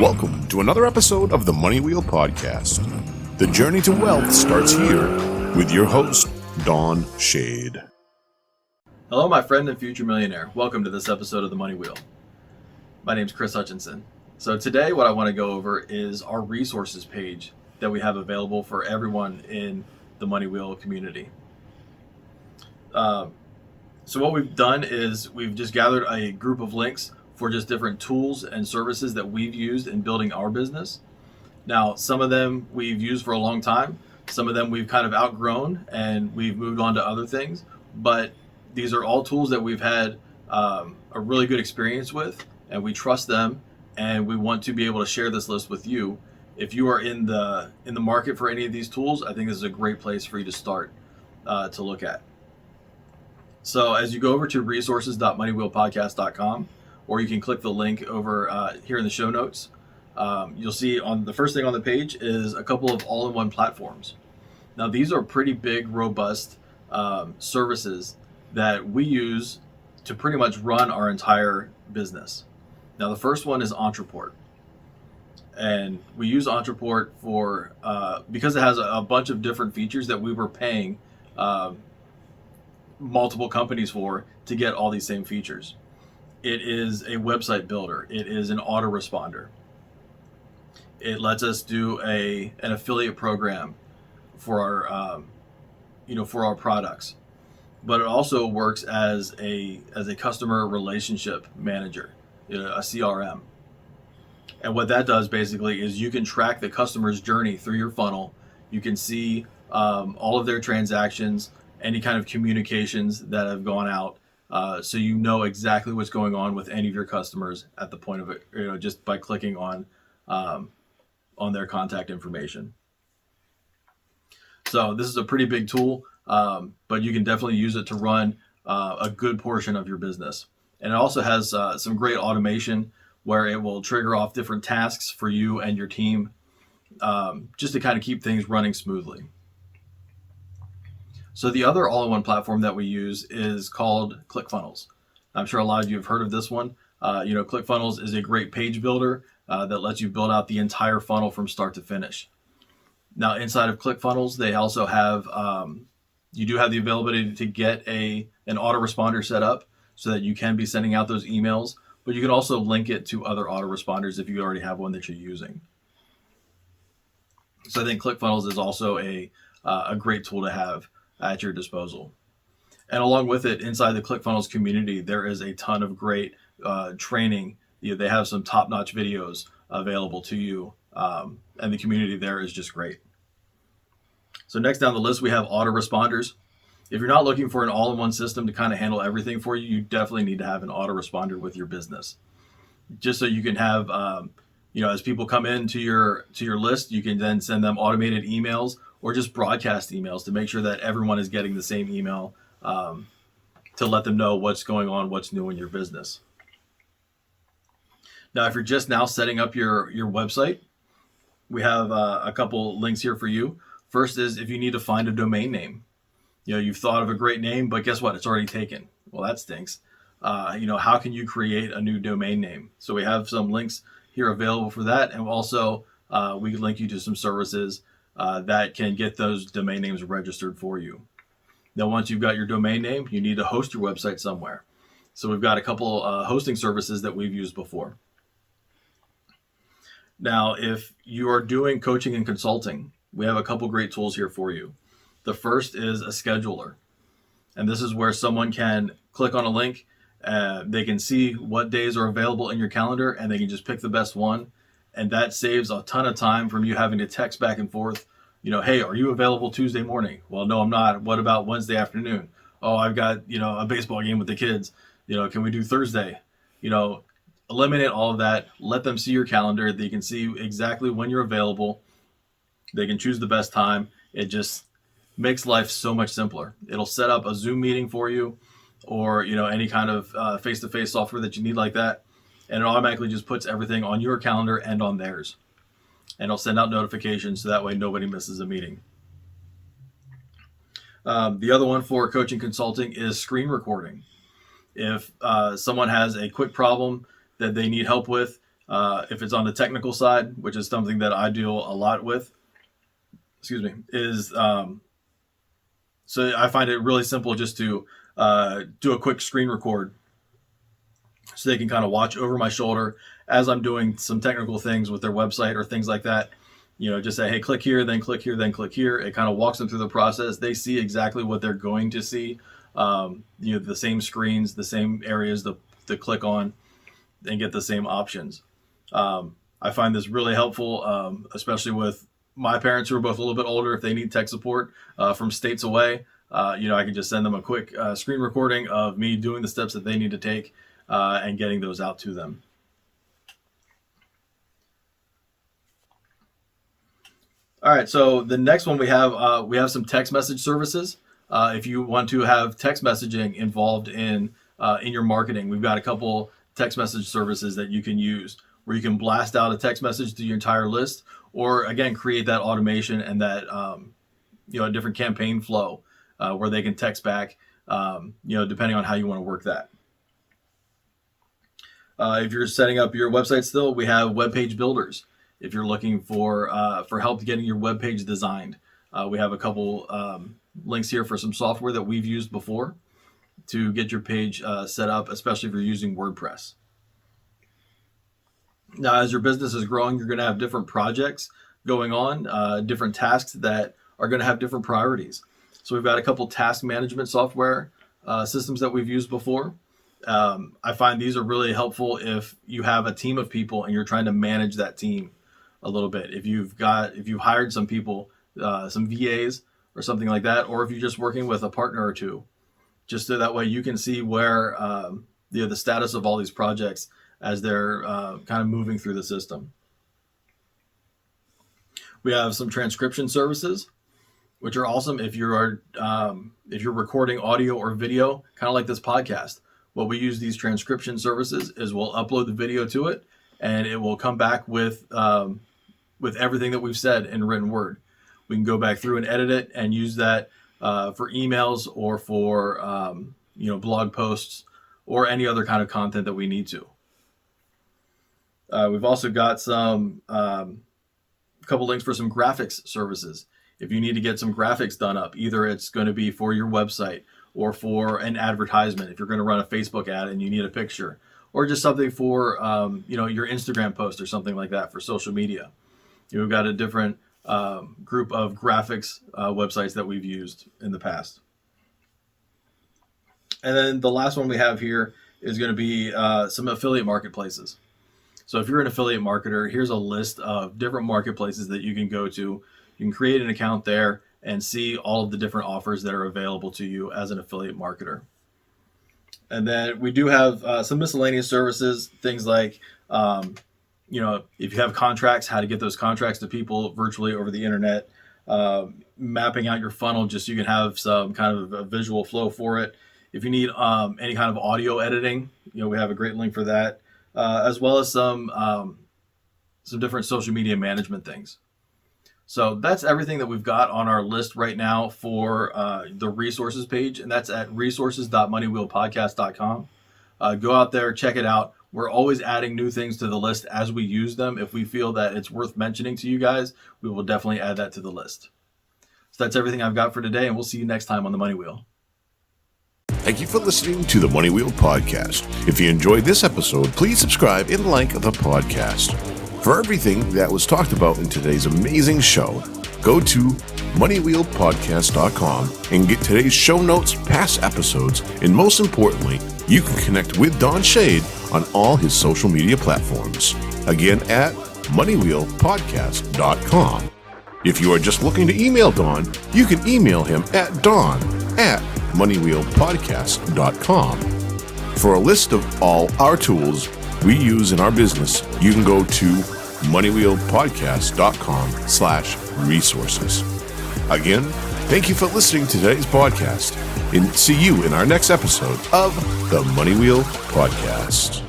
Welcome to another episode of the Money Wheel Podcast. The journey to wealth starts here with your host, Dawn Shade. Hello, my friend and future millionaire. Welcome to this episode of the Money Wheel. My name is Kris Hutchinson. So today what I want to go over is our resources page that we have available for everyone in the Money Wheel community. So what we've done is we've just gathered a group of links for just different tools and services that we've used in building our business. Now, some of them we've used for a long time. Some of them we've kind of outgrown and we've moved on to other things. But these are all tools that we've had a really good experience with, and we trust them, and we want to be able to share this list with you. If you are in the market for any of these tools, I think this is a great place for you to start to look at. So as you go over to resources.moneywheelpodcast.com, or you can click the link over here in the show notes. You'll see on the first thing on the page is a couple of all-in-one platforms. Now these are pretty big, robust services that we use to pretty much run our entire business. Now the first one is Entreport. And we use Entreport for because it has a bunch of different features that we were paying multiple companies for to get all these same features. It is a website builder. It is an autoresponder. It lets us do an affiliate program for our for our products. But it also works as a customer relationship manager, a CRM. And what that does basically is you can track the customer's journey through your funnel. You can see all of their transactions, any kind of communications that have gone out. So you know exactly what's going on with any of your customers at the point of it, just by clicking on their contact information. So this is a pretty big tool, but you can definitely use it to run a good portion of your business. And it also has some great automation where it will trigger off different tasks for you and your team, just to kind of keep things running smoothly. So the other all-in-one platform that we use is called ClickFunnels. I'm sure a lot of you have heard of this one. ClickFunnels is a great page builder that lets you build out the entire funnel from start to finish. Now, inside of ClickFunnels, they also have, you do have the availability to get an autoresponder set up so that you can be sending out those emails, but you can also link it to other autoresponders if you already have one that you're using. So I think ClickFunnels is also a great tool to have at your disposal. And along with it, inside the ClickFunnels community, there is a ton of great training. They have some top-notch videos available to you, and the community there is just great. So next down the list, we have autoresponders. If you're not looking for an all-in-one system to kind of handle everything for you, you definitely need to have an autoresponder with your business. Just so you can have, as people come into your list, you can then send them automated emails or just broadcast emails to make sure that everyone is getting the same email to let them know what's going on, what's new in your business. Now, if you're just now setting up your website, we have a couple links here for you. First is if you need to find a domain name. You've thought of a great name, but guess what? It's already taken. Well, that stinks. How can you create a new domain name? So we have some links here available for that. And also we can link you to some services that can get those domain names registered for you. Now, once you've got your domain name, you need to host your website somewhere. So we've got a couple hosting services that we've used before. Now, if you are doing coaching and consulting, we have a couple great tools here for you. The first is a scheduler. And this is where someone can click on a link. They can see what days are available in your calendar, and they can just pick the best one. And that saves a ton of time from you having to text back and forth. Hey, are you available Tuesday morning? Well, no, I'm not. What about Wednesday afternoon? Oh, I've got, a baseball game with the kids. Can we do Thursday? Eliminate all of that. Let them see your calendar. They can see exactly when you're available. They can choose the best time. It just makes life so much simpler. It'll set up a Zoom meeting for you or, any kind of face-to-face software that you need like that. And it automatically just puts everything on your calendar and on theirs. And it'll send out notifications so that way nobody misses a meeting. The other one for coaching consulting is screen recording. If someone has a quick problem that they need help with, If it's on the technical side, which is something that I deal a lot with, is so I find it really simple just to do a quick screen record so they can kind of watch over my shoulder as I'm doing some technical things with their website or things like that. Just say, hey, click here, then click here, then click here. It kind of walks them through the process. They see exactly what they're going to see. The same screens, the same areas to click on, and get the same options. I find this really helpful, especially with my parents who are both a little bit older. If they need tech support from states away, I can just send them a quick screen recording of me doing the steps that they need to take and getting those out to them. All right, so the next one we have some text message services. If you want to have text messaging involved in your marketing, we've got a couple text message services that you can use where you can blast out a text message to your entire list, or again, create that automation and that a different campaign flow where they can text back, depending on how you want to work that. If you're setting up your website still, we have web page builders. If you're looking for help getting your web page designed, we have a couple links here for some software that we've used before to get your page set up, especially if you're using WordPress. Now, as your business is growing, you're going to have different projects going on, different tasks that are going to have different priorities. So we've got a couple task management software systems that we've used before. I find these are really helpful if you have a team of people and you're trying to manage that team a little bit. If you've hired some people, some VAs or something like that, or if you're just working with a partner or two, just so that way you can see where the status of all these projects as they're kind of moving through the system. We have some transcription services, which are awesome if you're recording audio or video, kind of like this podcast. What we use these transcription services is we'll upload the video to it, and it will come back with everything that we've said in written word. We can go back through and edit it and use that for emails or for blog posts or any other kind of content that we need to. We've also got some couple links for some graphics services. If you need to get some graphics done up, either it's going to be for your website or for an advertisement, if you're going to run a Facebook ad and you need a picture, or just something for your Instagram post or something like that for social media. We've got a different group of graphics websites that we've used in the past. And then the last one we have here is going to be some affiliate marketplaces. So if you're an affiliate marketer, here's a list of different marketplaces that you can go to. You can create an account there and see all of the different offers that are available to you as an affiliate marketer. And then we do have some miscellaneous services, things like, if you have contracts, how to get those contracts to people virtually over the internet, mapping out your funnel just so you can have some kind of a visual flow for it. If you need any kind of audio editing, we have a great link for that, as well as some different social media management things. So that's everything that we've got on our list right now for the resources page, and that's at resources.moneywheelpodcast.com. Go out there, check it out. We're always adding new things to the list as we use them. If we feel that it's worth mentioning to you guys, we will definitely add that to the list. So that's everything I've got for today, and we'll see you next time on the Money Wheel. Thank you for listening to the Money Wheel Podcast. If you enjoyed this episode, please subscribe and like the podcast. For everything that was talked about in today's amazing show, go to moneywheelpodcast.com and get today's show notes, past episodes, and most importantly, you can connect with Don Shade on all his social media platforms. Again, at moneywheelpodcast.com. If you are just looking to email Don, you can email him at don@moneywheelpodcast.com. For a list of all our tools we use in our business, you can go to moneywheelpodcast.com/resources. Again, thank you for listening to today's podcast, and see you in our next episode of the Money Wheel Podcast.